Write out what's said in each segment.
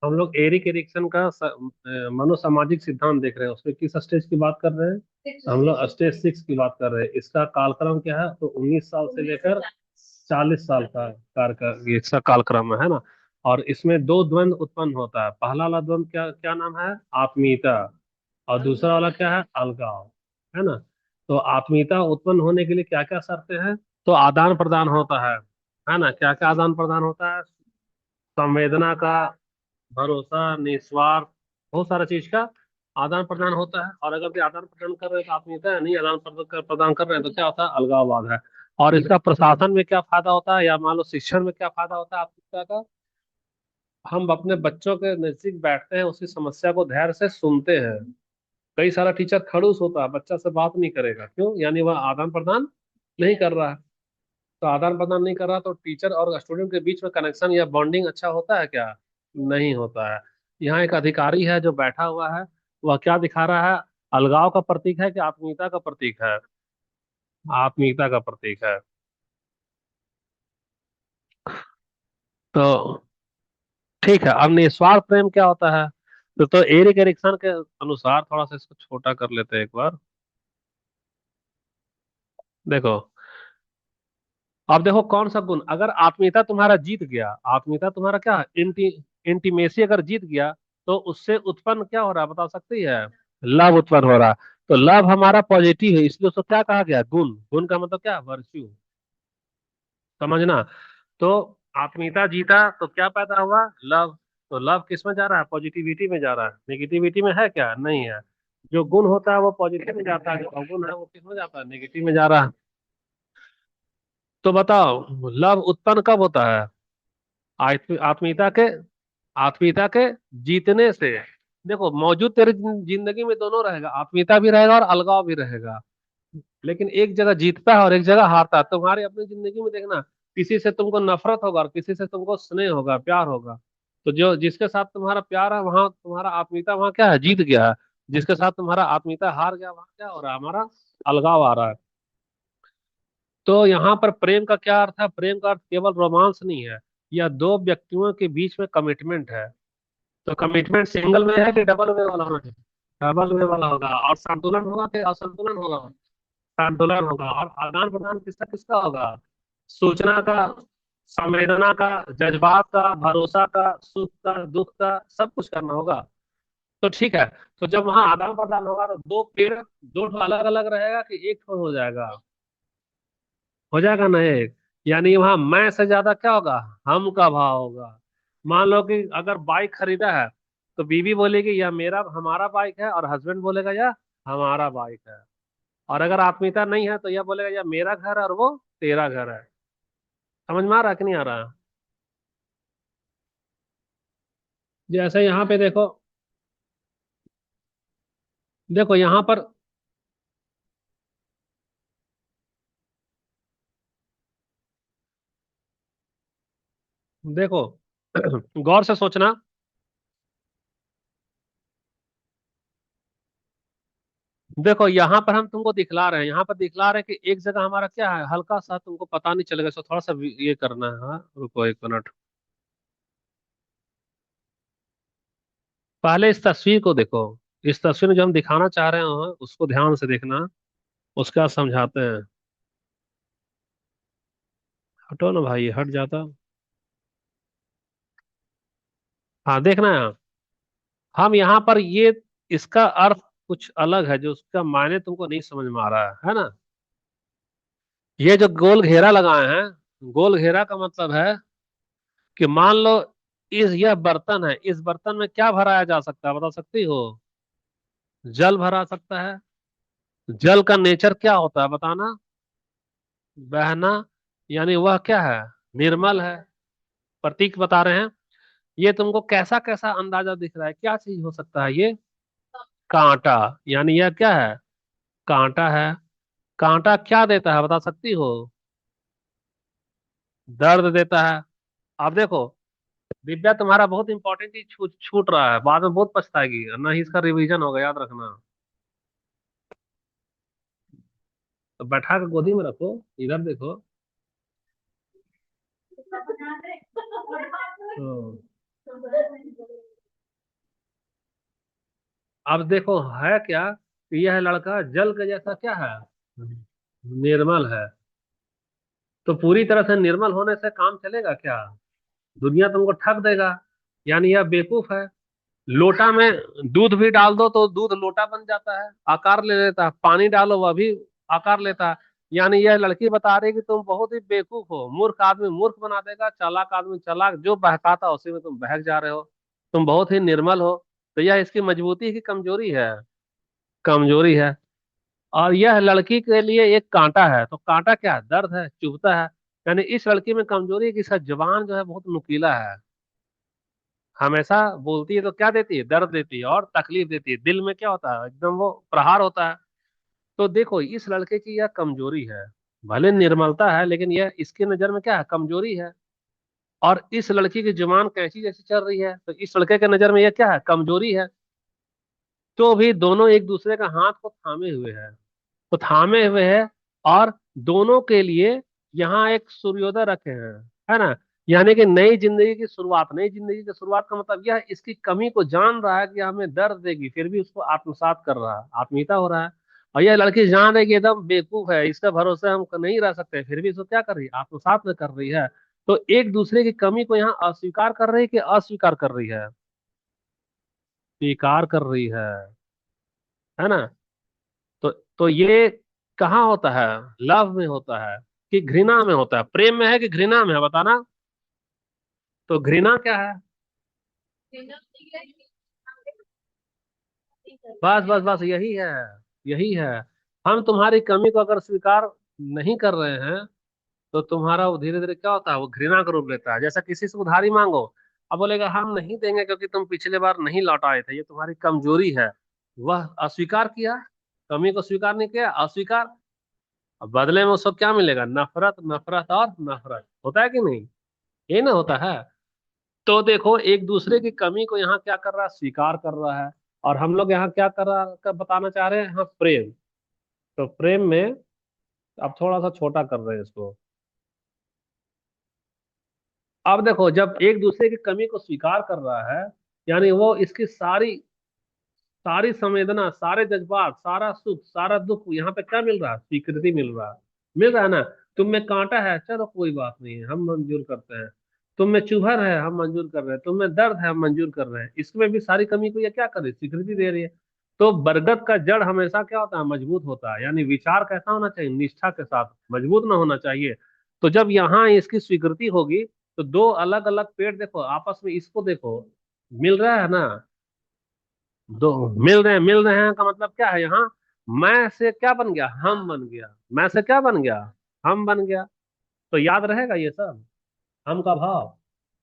हम लोग Erik Erikson का मनोसामाजिक सिद्धांत देख रहे हैं। उसमें किस स्टेज की बात कर रहे हैं? हम लोग स्टेज 6 की बात कर रहे हैं। इसका कालक्रम क्या है? तो 19 साल से लेकर 40 साल का कार्य का ये इसका कालक्रम है ना। और इसमें दो द्वंद उत्पन्न होता है। पहला वाला द्वंद क्या क्या नाम है? आत्मीयता। और दूसरा वाला क्या है? अलगाव। है ना। तो आत्मीयता उत्पन्न होने के लिए क्या क्या शर्तें हैं? तो आदान प्रदान होता है ना। क्या क्या आदान प्रदान होता है? संवेदना का, भरोसा, निस्वार्थ, बहुत सारा चीज का आदान प्रदान होता है। और अगर ये आदान प्रदान कर रहे हैं तो आत्मीयता है, नहीं आदान प्रदान कर रहे हैं तो क्या होता है? अलगाववाद है। और इसका प्रशासन में क्या फायदा होता है, या मान लो शिक्षण में क्या फायदा होता है आत्मीयता का? हम अपने बच्चों के नजदीक बैठते हैं, उसकी समस्या को धैर्य से सुनते हैं। कई सारा टीचर खड़ूस होता है, बच्चा से बात नहीं करेगा, क्यों? यानी वह आदान प्रदान नहीं कर रहा है। तो आदान प्रदान नहीं कर रहा तो टीचर और स्टूडेंट के बीच में कनेक्शन या बॉन्डिंग अच्छा होता है क्या? नहीं होता है। यहाँ एक अधिकारी है जो बैठा हुआ है, वह क्या दिखा रहा है? अलगाव का प्रतीक है कि आत्मीयता का प्रतीक है? आत्मीयता का प्रतीक है। तो ठीक है, अब निस्वार्थ प्रेम क्या होता है? तो एरिक एरिक्सन के अनुसार, थोड़ा सा इसको छोटा कर लेते हैं एक बार। देखो, अब देखो कौन सा गुण अगर आत्मीयता तुम्हारा जीत गया, आत्मीयता तुम्हारा क्या, इंटीमेसी अगर जीत गया, तो उससे उत्पन्न क्या हो रहा है बता सकती है? लव उत्पन्न हो रहा है। तो लव हमारा पॉजिटिव है, इसलिए उसको क्या कहा गया? गुण। गुण का मतलब क्या? वर्च्यू। समझना। तो आत्मीयता जीता तो क्या पैदा हुआ? लव। तो लव किस में जा रहा है? पॉजिटिविटी में जा रहा है। नेगेटिविटी में है क्या? नहीं है। जो गुण होता है वो पॉजिटिव में जाता है, जो अवगुण है वो किस में जाता है? नेगेटिव में जा रहा है। तो बताओ, लव उत्पन्न कब होता है? आत्मीयता के, आत्मीयता के जीतने से। देखो, मौजूद तेरे जिंदगी में दोनों रहेगा, आत्मीयता भी रहेगा और अलगाव भी रहेगा। लेकिन एक जगह जीतता है और एक जगह हारता है। तुम्हारी अपनी जिंदगी में देखना, किसी से तुमको नफरत होगा और किसी से तुमको स्नेह होगा, प्यार होगा। तो जो जिसके साथ तुम्हारा प्यार है वहां तुम्हारा आत्मीयता वहां क्या है? जीत गया है। जिसके साथ तुम्हारा आत्मीयता हार गया, वहां क्या हो रहा है? हमारा अलगाव आ रहा है। तो यहाँ पर प्रेम का क्या अर्थ है? प्रेम का अर्थ केवल रोमांस नहीं है, यह दो व्यक्तियों के बीच में कमिटमेंट है। तो कमिटमेंट सिंगल वे है कि डबल वे वाला होना चाहिए? डबल वे वाला होगा। और संतुलन होगा कि असंतुलन होगा? संतुलन होगा। और आदान प्रदान किसका किसका होगा? सूचना का, संवेदना का, जज्बात का, भरोसा का, सुख का, दुख का, सब कुछ करना होगा। तो ठीक है। तो जब वहां आदान प्रदान होगा तो दो पेड़, दो ठो अलग अलग रहेगा कि एक ठो हो जाएगा? हो जाएगा ना एक। यानी वहां मैं से ज्यादा क्या होगा? हम का भाव होगा। मान लो कि अगर बाइक खरीदा है, तो बीवी बोलेगी यह मेरा हमारा बाइक है, और हस्बैंड बोलेगा यह हमारा बाइक है। और अगर आत्मीयता नहीं है तो यह बोलेगा यह मेरा घर है और वो तेरा घर है। समझ में आ रहा है कि नहीं आ रहा? जैसे यहाँ पे देखो, देखो यहाँ पर, देखो गौर से सोचना। देखो यहाँ पर हम तुमको दिखला रहे हैं, यहाँ पर दिखला रहे हैं कि एक जगह हमारा क्या है, हल्का सा तुमको पता नहीं चलेगा, तो थोड़ा सा ये करना है। हाँ, रुको एक मिनट। पहले इस तस्वीर को देखो। इस तस्वीर में जो हम दिखाना चाह रहे हैं उसको ध्यान से देखना। उसका समझाते हैं। हटो ना भाई, हट जाता। हाँ, देखना है। हम यहाँ पर ये, इसका अर्थ कुछ अलग है, जो उसका मायने तुमको नहीं समझ में आ रहा है ना। ये जो गोल घेरा लगाए हैं, गोल घेरा का मतलब है कि मान लो इस यह बर्तन है, इस बर्तन में क्या भराया जा सकता है बता सकती हो? जल भरा सकता है। जल का नेचर क्या होता है बताना? बहना। यानी वह क्या है? निर्मल है। प्रतीक बता रहे हैं। ये तुमको कैसा कैसा अंदाजा दिख रहा है? क्या चीज हो सकता है ये? कांटा। यानी यह क्या है? कांटा है। कांटा क्या देता है बता सकती हो? दर्द देता है। अब देखो, दिव्या तुम्हारा बहुत इंपॉर्टेंट चीज छूट रहा है, बाद में बहुत पछताएगी, और ना ही इसका रिवीजन होगा, याद रखना। तो बैठा के गोदी में रखो, इधर देखो। हाँ। अब देखो है क्या कि यह लड़का जल के जैसा क्या है, निर्मल है। तो पूरी तरह से निर्मल होने से काम चलेगा क्या? दुनिया तुमको ठग देगा। यानी यह बेवकूफ है। लोटा में दूध भी डाल दो तो दूध लोटा बन जाता है, आकार ले लेता है। पानी डालो वह भी आकार लेता है। यानी यह लड़की बता रही है कि तुम बहुत ही बेवकूफ हो। मूर्ख आदमी मूर्ख बना देगा, चालाक आदमी चालाक, जो बहकाता उसी में तुम बहक जा रहे हो। तुम बहुत ही निर्मल हो। तो यह इसकी मजबूती है कि कमजोरी है? कमजोरी है। और यह लड़की के लिए एक कांटा है। तो कांटा क्या है? दर्द है, चुभता है। यानी इस लड़की में कमजोरी है कि इसका जुबान जो है बहुत नुकीला है। हमेशा बोलती है तो क्या देती है? दर्द देती है और तकलीफ देती है। दिल में क्या होता है? एकदम वो प्रहार होता है। तो देखो इस लड़के की यह कमजोरी है। भले निर्मलता है लेकिन यह इसकी नजर में क्या है? कमजोरी है। और इस लड़की की जुबान कैंची जैसी चल रही है, तो इस लड़के के नजर में यह क्या है? कमजोरी है। तो भी दोनों एक दूसरे का हाथ को थामे हुए हैं। तो थामे हुए हैं। और दोनों के लिए यहाँ एक सूर्योदय रखे हैं, है ना। यानी कि नई जिंदगी की शुरुआत। नई जिंदगी की शुरुआत का मतलब यह है, इसकी कमी को जान रहा है कि हमें दर्द देगी, फिर भी उसको आत्मसात कर रहा है, आत्मीयता हो रहा है। और यह लड़की जान रही है कि एकदम बेवकूफ है, इसके भरोसे हम नहीं रह सकते, फिर भी इसको क्या कर रही है? आत्मसात में कर रही है। तो एक दूसरे की कमी को यहाँ अस्वीकार कर रही है कि अस्वीकार कर रही है? स्वीकार कर रही है ना। तो ये कहाँ होता है? लव में होता है कि घृणा में होता है? प्रेम में है कि घृणा में है, बताना। तो घृणा क्या है? बस बस बस यही है। यही है। हम तुम्हारी कमी को अगर स्वीकार नहीं कर रहे हैं तो तुम्हारा वो धीरे धीरे क्या होता है? वो घृणा का रूप लेता है। जैसा किसी से उधारी मांगो, अब बोलेगा हम नहीं देंगे क्योंकि तुम पिछले बार नहीं लौटाए थे, ये तुम्हारी कमजोरी है। वह अस्वीकार किया। कमी को स्वीकार नहीं किया, अस्वीकार। अब बदले में उसको क्या मिलेगा? नफरत, नफरत और नफरत। होता है कि नहीं? ये ना होता है। तो देखो एक दूसरे की कमी को यहाँ क्या कर रहा है? स्वीकार कर रहा है। और हम लोग यहाँ क्या कर रहा कर बताना चाह रहे हैं? हाँ, प्रेम। तो प्रेम में अब थोड़ा सा छोटा कर रहे हैं इसको। अब देखो जब एक दूसरे की कमी को स्वीकार कर रहा है, यानी वो इसकी सारी सारी संवेदना, सारे जज्बात, सारा सुख, सारा दुख यहाँ पे क्या मिल रहा है? स्वीकृति मिल रहा है। मिल रहा है ना। तुम में कांटा है, चलो कोई बात नहीं है, हम मंजूर करते हैं। तुम में चुभन है, हम मंजूर कर रहे हैं। तुम में दर्द है, हम मंजूर कर रहे हैं। इसमें भी सारी कमी को ये क्या कर रही है? स्वीकृति दे रही है। तो बरगद का जड़ हमेशा क्या होता है? मजबूत होता है। यानी विचार कैसा होना चाहिए? निष्ठा के साथ, मजबूत ना होना चाहिए। तो जब यहाँ इसकी स्वीकृति होगी तो दो अलग अलग पेड़ देखो आपस में, इसको देखो, मिल रहा है ना। दो मिल रहे हैं। मिल रहे हैं का मतलब क्या है यहाँ? मैं से क्या बन गया? हम बन गया। मैं से क्या बन गया? हम बन गया। तो याद रहेगा ये सब। हम का भाव।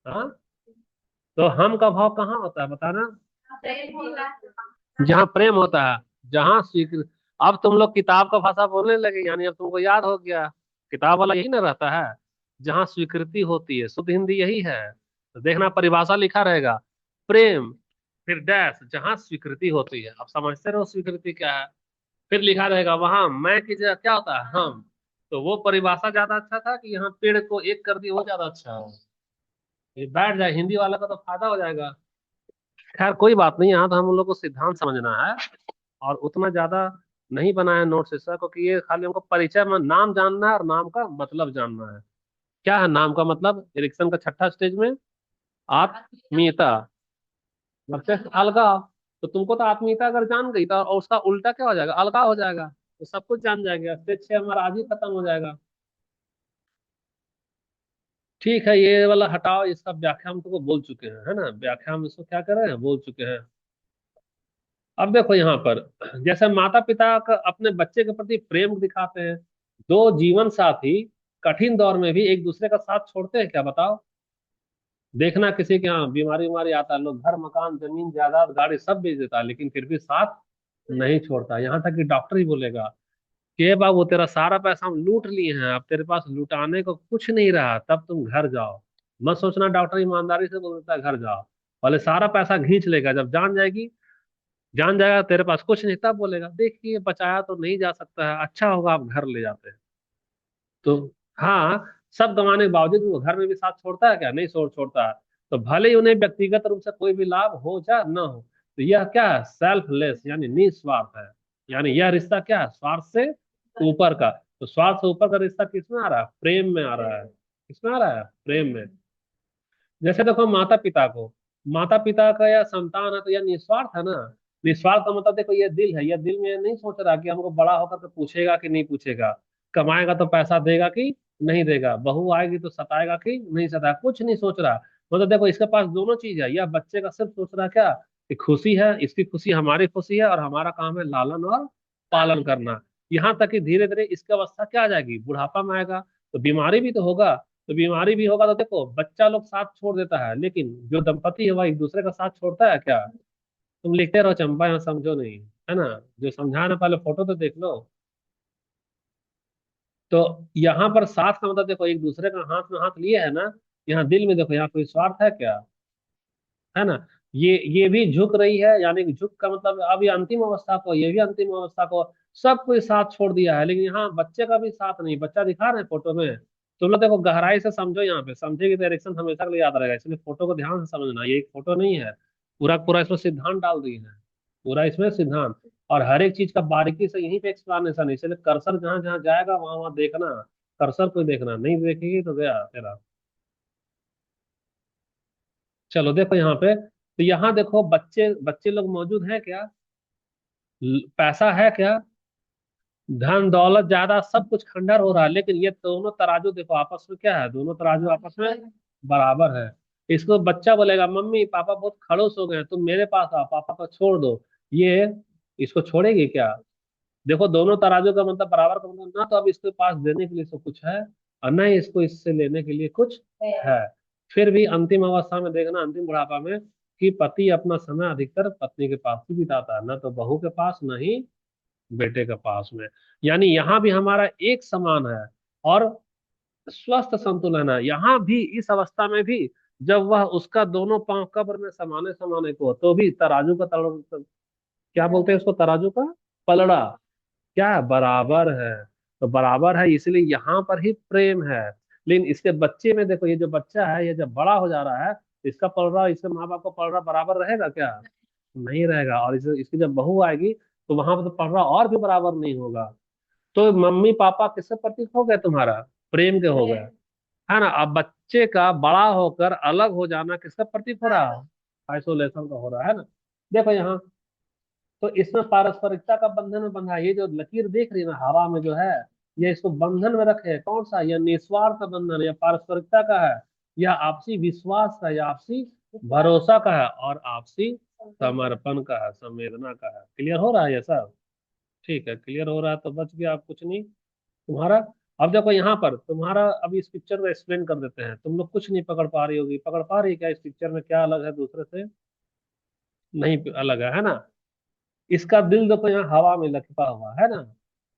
हाँ। तो हम का भाव कहाँ होता है बताना? जहाँ प्रेम होता है, जहाँ स्वीकृति। अब तुम लोग किताब का भाषा बोलने लगे, यानी अब तुमको याद हो गया। किताब वाला यही ना रहता है। जहाँ स्वीकृति होती है, शुद्ध हिंदी यही है। तो देखना परिभाषा लिखा रहेगा। प्रेम, फिर डैश, जहाँ स्वीकृति होती है। अब समझते रहो स्वीकृति क्या है। फिर लिखा रहेगा वहां मैं की जगह क्या होता है? हम। तो वो परिभाषा ज्यादा अच्छा था कि यहाँ पेड़ को एक कर दिया, वो ज्यादा अच्छा है। ये बैठ जाए हिंदी वाला का तो फायदा हो जाएगा। खैर कोई बात नहीं, यहाँ तो हम लोग को सिद्धांत समझना है। और उतना ज्यादा नहीं बनाया नोट्स इसका, क्योंकि ये खाली हमको परिचय में नाम जानना है और नाम का मतलब जानना है। क्या है नाम का मतलब? इरिक्सन का छठा स्टेज में आत्मीयता। मतलब अलगाव। तो तुमको तो आत्मीयता अगर जान गई तो और उसका उल्टा क्या हो जाएगा? अलगाव हो जाएगा। तो सब कुछ जान जाएंगे, स्टेज 6 हमारा आज ही खत्म हो जाएगा। ठीक है, ये वाला हटाओ, इसका व्याख्या हम तुमको बोल चुके हैं, है ना। व्याख्या हम इसको क्या कर रहे हैं? बोल चुके हैं। अब देखो यहाँ पर, जैसे माता पिता का अपने बच्चे के प्रति प्रेम दिखाते हैं, दो जीवन साथी कठिन दौर में भी एक दूसरे का साथ छोड़ते हैं क्या? बताओ। देखना किसी के यहाँ बीमारी उमारी आता है, लोग घर मकान जमीन जायदाद गाड़ी सब बेच देता है, लेकिन फिर भी साथ नहीं छोड़ता। यहाँ तक कि डॉक्टर ही बोलेगा कि "ए बाबू, तेरा सारा पैसा हम लूट लिए हैं, अब तेरे पास लुटाने को कुछ नहीं रहा, तब तुम घर जाओ"। मत सोचना डॉक्टर ईमानदारी से बोल देता है घर जाओ। पहले सारा पैसा खींच लेगा, जब जान जाएगी, जान जाएगा तेरे पास कुछ नहीं, तब बोलेगा देखिए बचाया तो नहीं जा सकता है, अच्छा होगा आप घर ले जाते हैं। तो हाँ, सब गंवाने के बावजूद भी वो घर में भी साथ छोड़ता है क्या? नहीं छोड़ता है। तो भले ही उन्हें व्यक्तिगत रूप से कोई भी लाभ हो या न हो, तो यह क्या है, सेल्फलेस यानी निस्वार्थ है। यानी यह रिश्ता क्या है, स्वार्थ से ऊपर का। तो स्वार्थ से ऊपर का रिश्ता किसमें आ रहा है, प्रेम में आ रहा है। किसमें आ रहा है, प्रेम में। जैसे देखो माता पिता को, माता पिता का या संतान है तो यह निस्वार्थ है ना। निस्वार्थ का मतलब देखो ये दिल है, यह दिल में नहीं सोच रहा कि हमको बड़ा होकर के पूछेगा कि नहीं पूछेगा, कमाएगा तो पैसा देगा कि नहीं देगा, बहू आएगी तो सताएगा कि नहीं सताएगा, कुछ नहीं सोच रहा। मतलब देखो इसके पास दोनों चीज है। यह बच्चे का सिर्फ सोच रहा क्या, कि खुशी है, इसकी खुशी हमारी खुशी है, और हमारा काम है लालन और पालन करना। यहाँ तक कि धीरे धीरे इसकी अवस्था क्या आ जाएगी, बुढ़ापा में आएगा तो बीमारी भी तो होगा। तो बीमारी भी होगा तो देखो बच्चा लोग साथ छोड़ देता है, लेकिन जो दंपति है वह एक दूसरे का साथ छोड़ता है क्या। तुम लिखते रहो चंपा, यहाँ समझो नहीं, है ना। जो समझाना पहले फोटो तो देख लो। तो यहाँ पर साथ का मतलब देखो एक दूसरे का हाथ में हाथ लिए है ना। यहाँ दिल में देखो, यहाँ कोई स्वार्थ है क्या, है ना। ये भी झुक रही है, यानी कि झुक का मतलब अब ये अंतिम अवस्था को, ये भी अंतिम अवस्था को, सब कोई साथ छोड़ दिया है। लेकिन यहाँ बच्चे का भी साथ नहीं, बच्चा दिखा रहे हैं फोटो में। तुम लोग देखो गहराई से समझो, यहाँ पे समझेगी तो डायरेक्शन हमेशा के लिए याद रहेगा, इसलिए फोटो को ध्यान से समझना। ये एक फोटो नहीं है, पूरा पूरा इसमें सिद्धांत डाल दिए हैं, पूरा इसमें सिद्धांत। और हर एक चीज का बारीकी से यहीं पे एक्सप्लानेशन है, इसलिए कर्सर जहां जहां जाएगा वहां वहां देखना। कर्सर कोई देखना नहीं, देखेगी तो गया तेरा। चलो देखो यहाँ पे, तो यहाँ देखो बच्चे बच्चे लोग मौजूद हैं क्या, पैसा है क्या, धन दौलत ज्यादा, सब कुछ खंडर हो रहा है, लेकिन ये दोनों तराजू देखो आपस में क्या है, दोनों तराजू आपस में बराबर है। इसको बच्चा बोलेगा मम्मी पापा बहुत खड़ूस हो गए हैं, तुम मेरे पास आओ, पापा को छोड़ दो। ये इसको छोड़ेगी क्या। देखो दोनों तराजू का मतलब बराबर का मतलब, ना तो अब इसके पास देने के लिए इसको कुछ है, और न ही इसको इससे लेने के लिए कुछ है। फिर भी अंतिम अवस्था में देखना, अंतिम बुढ़ापा में, कि पति अपना समय अधिकतर पत्नी के पास ही बिताता है, न तो बहू के पास, न ही बेटे के पास में। यानी यहाँ भी हमारा एक समान है, और स्वस्थ संतुलन है। यहाँ भी इस अवस्था में भी जब वह उसका दोनों पांव कब्र में समाने समाने को, तो भी तराजू का क्या बोलते हैं उसको, तराजू का पलड़ा क्या है, बराबर है। तो बराबर है, इसलिए यहाँ पर ही प्रेम है। लेकिन इसके बच्चे में देखो, ये जो बच्चा है ये जब बड़ा हो जा रहा है, इसका पलड़ा इसके माँ बाप का पलड़ा बराबर रहेगा क्या, नहीं रहेगा। और इसकी जब बहू आएगी तो वहां पर तो पलड़ा और भी बराबर नहीं होगा। तो मम्मी पापा किससे प्रतीक हो गए, तुम्हारा प्रेम के हो गए, है ना। अब बच्चे का बड़ा होकर अलग हो जाना किसका प्रतीक हो रहा है, आइसोलेशन का हो रहा है ना। देखो यहाँ, तो इसमें पारस्परिकता का बंधन में बंधा है। ये जो लकीर देख रही है ना हवा में जो है, ये इसको बंधन में रखे है, कौन सा, यह निस्वार्थ बंधन, या पारस्परिकता का है, या आपसी विश्वास का, या आपसी भरोसा का है, और आपसी समर्पण का है, संवेदना का है। क्लियर हो रहा है ये सब, ठीक है, क्लियर हो रहा है तो बच गया, आप कुछ नहीं तुम्हारा। अब देखो यहाँ पर तुम्हारा, अब इस पिक्चर को एक्सप्लेन कर देते हैं। तुम लोग कुछ नहीं पकड़ पा रही होगी, पकड़ पा रही है क्या, इस पिक्चर में क्या अलग है दूसरे से, नहीं अलग है ना। इसका दिल देखो यहाँ हवा में लटका हुआ है ना।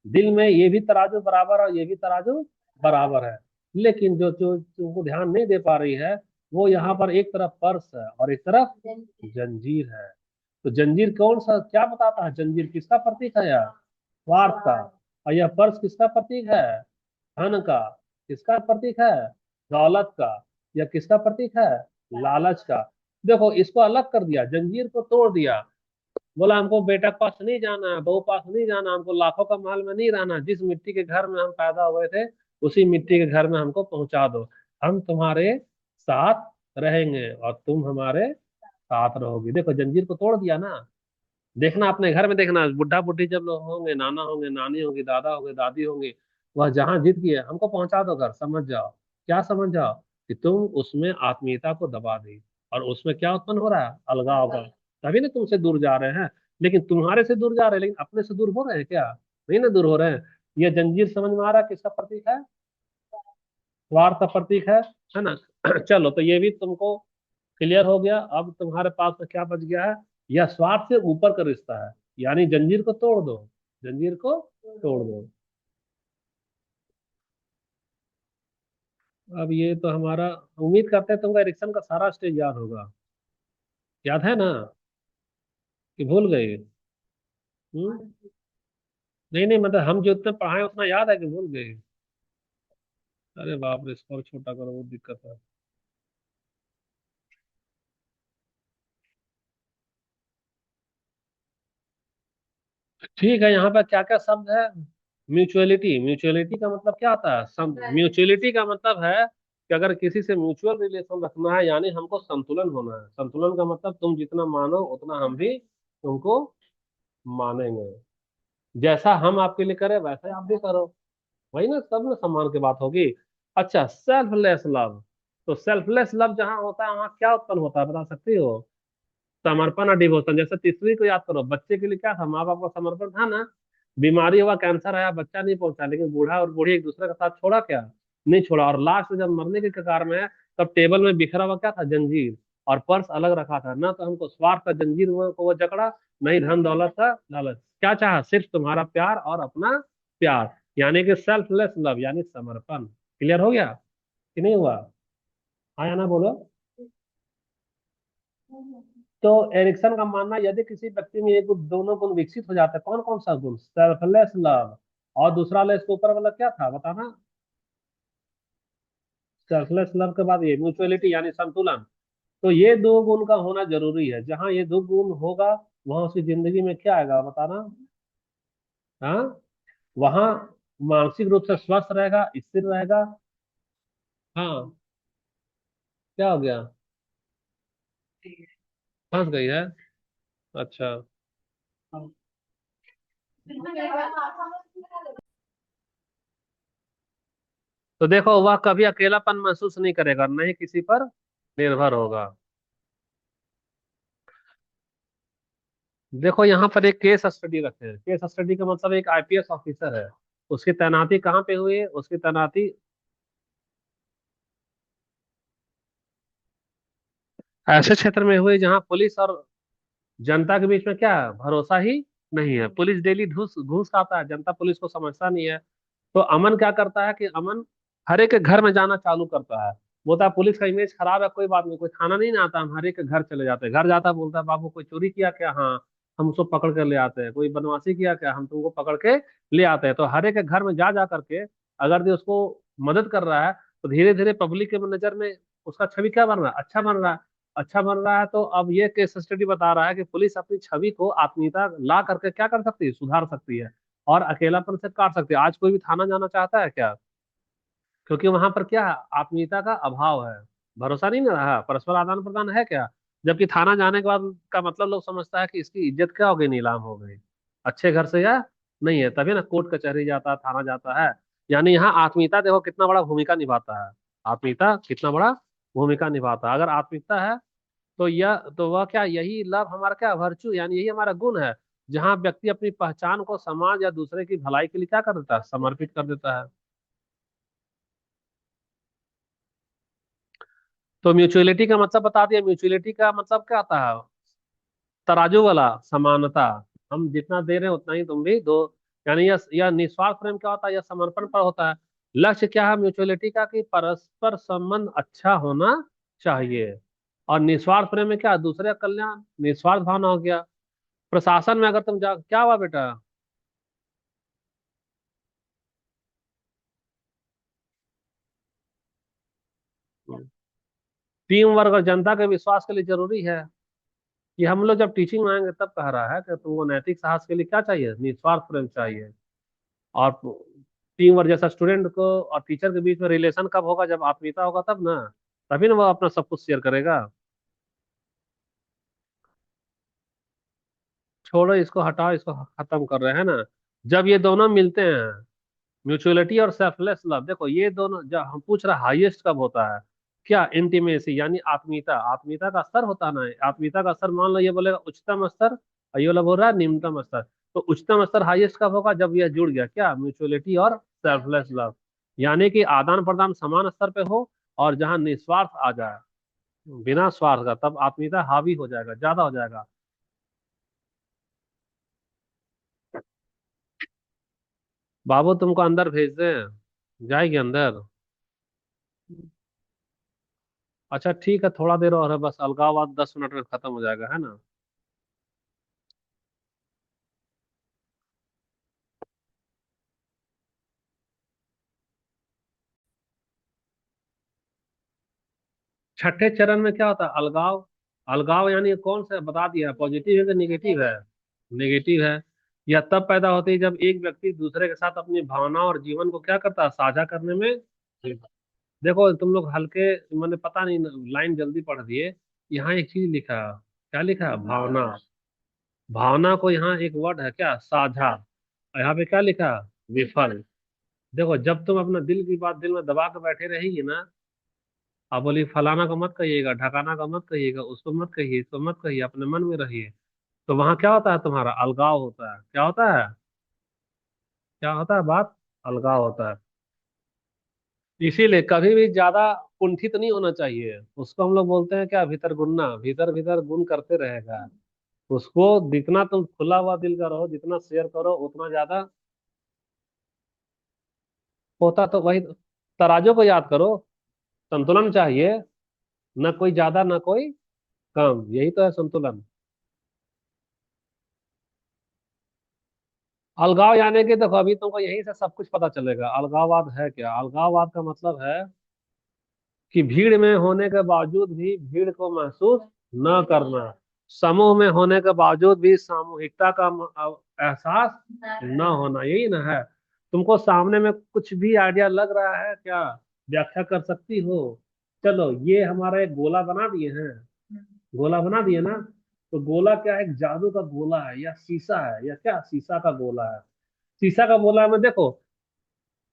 दिल में ये भी तराजू बराबर और ये भी तराजू बराबर है। लेकिन जो जो तुमको ध्यान नहीं दे पा रही है, वो यहाँ पर एक तरफ पर्स है और एक तरफ जंजीर है। तो जंजीर कौन सा, क्या बताता है, जंजीर किसका प्रतीक है यार, स्वार्थ का। और यह पर्स किसका प्रतीक है, धन का। किसका प्रतीक है, दौलत का। यह किसका प्रतीक है, लालच का। देखो इसको अलग कर दिया, जंजीर को तोड़ दिया। बोला हमको बेटा के पास नहीं जाना है, बहू पास नहीं जाना, हमको लाखों का माल में नहीं रहना, जिस मिट्टी के घर में हम पैदा हुए थे उसी मिट्टी के घर में हमको पहुंचा दो। हम तुम्हारे साथ रहेंगे और तुम हमारे साथ रहोगी। देखो जंजीर को तोड़ दिया ना। देखना अपने घर में, देखना बुढ़ा बुढ़ी जब लोग होंगे, नाना होंगे, नानी होंगी, दादा होंगे, दादी होंगे, वह जहां जीत गए हमको पहुंचा दो घर, समझ जाओ। क्या समझ जाओ, कि तुम उसमें आत्मीयता को दबा दी, और उसमें क्या उत्पन्न हो रहा है, अलगाव का। तभी ना तुमसे दूर जा रहे हैं। लेकिन तुम्हारे से दूर जा रहे हैं, लेकिन अपने से दूर हो रहे हैं क्या, नहीं ना दूर हो रहे हैं। ये जंजीर समझ में आ रहा है किसका प्रतीक है, स्वार्थ का प्रतीक है ना। चलो तो ये भी तुमको क्लियर हो गया। अब तुम्हारे पास में क्या बच गया है, यह स्वार्थ से ऊपर का रिश्ता है, यानी जंजीर को तोड़ दो, जंजीर को तोड़ दो। अब ये तो हमारा, उम्मीद करते हैं तुमको एरिक्सन का सारा स्टेज याद होगा, याद है ना, कि भूल गए। हम्म, नहीं नहीं, मतलब हम जो इतना पढ़ाए उतना याद है कि भूल गए। अरे बाप रे, इसको और छोटा करो, वो दिक्कत है। ठीक है, यहाँ पर क्या क्या शब्द है? म्यूचुअलिटी। म्यूचुअलिटी का मतलब क्या होता है? म्यूचुअलिटी का मतलब है कि अगर किसी से म्यूचुअल रिलेशन रखना है, यानी हमको संतुलन होना है। संतुलन का मतलब तुम जितना मानो उतना हम भी तुमको मानेंगे। जैसा हम आपके लिए करें वैसा ही आप भी करो। वही ना, सब में सम्मान की बात होगी। अच्छा, सेल्फलेस लव। तो सेल्फलेस लव जहाँ होता है वहाँ क्या उत्पन्न होता है, बता सकती हो? समर्पण और डिवोशन। जैसे तीसरी को याद करो, बच्चे के लिए क्या था, माँ बाप का समर्पण था ना। बीमारी हुआ, कैंसर आया, बच्चा नहीं पहुंचा, लेकिन बूढ़ा और बूढ़ी एक दूसरे का साथ छोड़ा क्या? नहीं छोड़ा। और लास्ट में जब मरने के कगार में है, तब टेबल में बिखरा हुआ क्या था? जंजीर। और पर्स अलग रखा था ना, तो हमको स्वार्थ का जंजीर को वो जकड़ा, नहीं धन दौलत का लालच। क्या चाहा? सिर्फ तुम्हारा प्यार और अपना प्यार, यानी कि सेल्फलेस लव, यानी समर्पण। क्लियर हो गया कि नहीं हुआ? आया ना, बोलो। तो एरिक्सन का मानना है, यदि किसी व्यक्ति में ये गुण, दोनों गुण विकसित हो जाते हैं, कौन कौन सा गुण? सेल्फलेस लव, और दूसरा वाला इसके ऊपर वाला क्या था बताना? सेल्फलेस लव के बाद ये म्यूचुअलिटी यानी संतुलन। तो ये दो गुण का होना जरूरी है। जहां ये दो गुण होगा, वहां उसकी जिंदगी में क्या आएगा बताना? हाँ, वहां मानसिक रूप से स्वस्थ रहेगा, स्थिर रहेगा। हाँ, क्या हो गया? फंस गई है? अच्छा। तो देखो, वह कभी अकेलापन महसूस नहीं करेगा, नहीं किसी पर निर्भर होगा। देखो, यहाँ पर एक केस स्टडी रखे हैं। केस स्टडी का मतलब एक आईपीएस ऑफिसर है, उसकी तैनाती कहाँ पे हुई है? उसकी तैनाती ऐसे क्षेत्र में हुई जहाँ पुलिस और जनता के बीच में क्या है? भरोसा ही नहीं है। पुलिस डेली घूस घूस खाता है, जनता पुलिस को समझता नहीं है। तो अमन क्या करता है कि अमन हर एक के घर में जाना चालू करता है। बोलता है पुलिस का इमेज खराब है, कोई बात नहीं, कोई थाना नहीं ना आता, हम हर एक के घर चले जाते हैं। घर जाता है, बोलता है बाबू कोई चोरी किया क्या? हाँ, हम उसको पकड़ कर ले आते हैं। कोई बदमाशी किया क्या? हम तुमको पकड़ के ले आते हैं। तो हर एक के घर में जा जा करके अगर ये उसको मदद कर रहा है, तो धीरे धीरे पब्लिक के नजर में उसका छवि क्या बन रहा है? अच्छा बन रहा है। अच्छा बन रहा है। तो अब ये केस स्टडी बता रहा है कि पुलिस अपनी छवि को आत्मीयता ला करके क्या कर सकती है? सुधार सकती है, और अकेलापन से काट सकती है। आज कोई भी थाना जाना चाहता है क्या? क्योंकि वहां पर क्या है? आत्मीयता का अभाव है, भरोसा नहीं ना रहा, परस्पर आदान प्रदान है क्या? जबकि थाना जाने के बाद का मतलब लोग समझता है कि इसकी इज्जत क्या हो गई? नीलाम हो गई। अच्छे घर से या नहीं है, तभी ना कोर्ट कचहरी जाता है, थाना जाता है। यानी यहाँ आत्मीयता देखो कितना बड़ा भूमिका निभाता है। आत्मीयता कितना बड़ा भूमिका निभाता है। अगर आत्मीयता है, तो वह क्या, यही लव हमारा क्या वर्चू, यानी यही हमारा गुण है। जहाँ व्यक्ति अपनी पहचान को समाज या दूसरे की भलाई के लिए क्या कर देता है? समर्पित कर देता है। तो म्यूचुअलिटी का मतलब बता दिया। म्यूचुअलिटी का मतलब क्या आता है? तराजू वाला, समानता। हम जितना दे रहे हैं उतना ही तुम भी दो। यानी यह निस्वार्थ प्रेम क्या होता है? यह समर्पण पर होता है। लक्ष्य क्या है म्यूचुअलिटी का? कि परस्पर संबंध अच्छा होना चाहिए। और निस्वार्थ प्रेम में क्या? दूसरे का कल्याण, निस्वार्थ भावना हो गया। प्रशासन में अगर तुम जा, क्या हुआ बेटा? टीम वर्क और जनता के विश्वास के लिए जरूरी है। कि हम लोग जब टीचिंग में आएंगे तब कह रहा है कि तुमको नैतिक साहस के लिए क्या चाहिए? निस्वार्थ प्रेम चाहिए। और टीम वर्क, जैसा स्टूडेंट को और टीचर के बीच में रिलेशन कब होगा? जब आत्मीयता होगा तब ना। तभी ना वो अपना सब कुछ शेयर करेगा। छोड़ो इसको, हटाओ इसको, खत्म कर रहे हैं ना। जब ये दोनों मिलते हैं, म्यूचुअलिटी और सेल्फलेस लव, देखो ये दोनों, जब हम पूछ रहे हाईएस्ट कब होता है, क्या? इंटीमेसी यानी आत्मीयता। आत्मीयता का स्तर होता ना है। आत्मीयता का स्तर मान लो ये बोलेगा उच्चतम स्तर, और ये वाला बोल रहा है निम्नतम स्तर। तो उच्चतम स्तर हाईएस्ट कब होगा? जब यह जुड़ गया क्या? म्यूचुअलिटी और सेल्फलेस लव, यानी कि आदान प्रदान समान स्तर पे हो, और जहां निस्वार्थ आ जाए, बिना स्वार्थ का, तब आत्मीयता हावी हो जाएगा, ज्यादा हो जाएगा। बाबू तुमको अंदर भेज दें? जाएगी अंदर? अच्छा ठीक है, थोड़ा देर और है बस, अलगाववाद 10 मिनट में खत्म हो जाएगा, है ना? छठे चरण में क्या होता है? अलगाव। अलगाव यानी कौन सा बता दिया, पॉजिटिव है कि निगेटिव है? निगेटिव है। यह तब पैदा होती है जब एक व्यक्ति दूसरे के साथ अपनी भावना और जीवन को क्या करता है, साझा करने में। देखो तुम लोग हल्के, मैंने पता नहीं लाइन जल्दी पढ़ दिए। यहाँ एक चीज लिखा, क्या लिखा, भावना। भावना को यहाँ एक वर्ड है क्या, साझा। और यहाँ पे क्या लिखा, विफल। देखो जब तुम अपना दिल की बात दिल में दबा के बैठे रहेंगे ना, आप बोली फलाना को मत कहिएगा, ढकाना को मत कहिएगा, उसको मत कहिए, इसको मत कहिए, अपने मन में रहिए। तो वहां क्या होता है, तुम्हारा अलगाव होता है। क्या होता है, क्या होता है बात, अलगाव होता है। इसीलिए कभी भी ज्यादा कुंठित नहीं होना चाहिए। उसको हम लोग बोलते हैं क्या, भीतर गुनना, भीतर भीतर गुन करते रहेगा। उसको जितना तुम खुला हुआ दिल का रहो, जितना शेयर करो उतना ज्यादा होता। तो वही तराजू को याद करो, संतुलन चाहिए। न कोई ज्यादा न कोई कम, यही तो है संतुलन। अलगाव यानी कि देखो अभी तुमको यहीं से सब कुछ पता चलेगा। अलगाववाद है क्या, अलगाववाद का मतलब है कि भीड़ में होने के बावजूद भी भीड़ को महसूस न करना, समूह में होने के बावजूद भी सामूहिकता का एहसास न होना, यही ना है। तुमको सामने में कुछ भी आइडिया लग रहा है क्या, व्याख्या कर सकती हो। चलो ये हमारा एक गोला बना दिए हैं, गोला बना दिए ना। तो गोला क्या है, एक जादू का गोला है या शीशा है, या क्या, शीशा का गोला है। शीशा का गोला में देखो,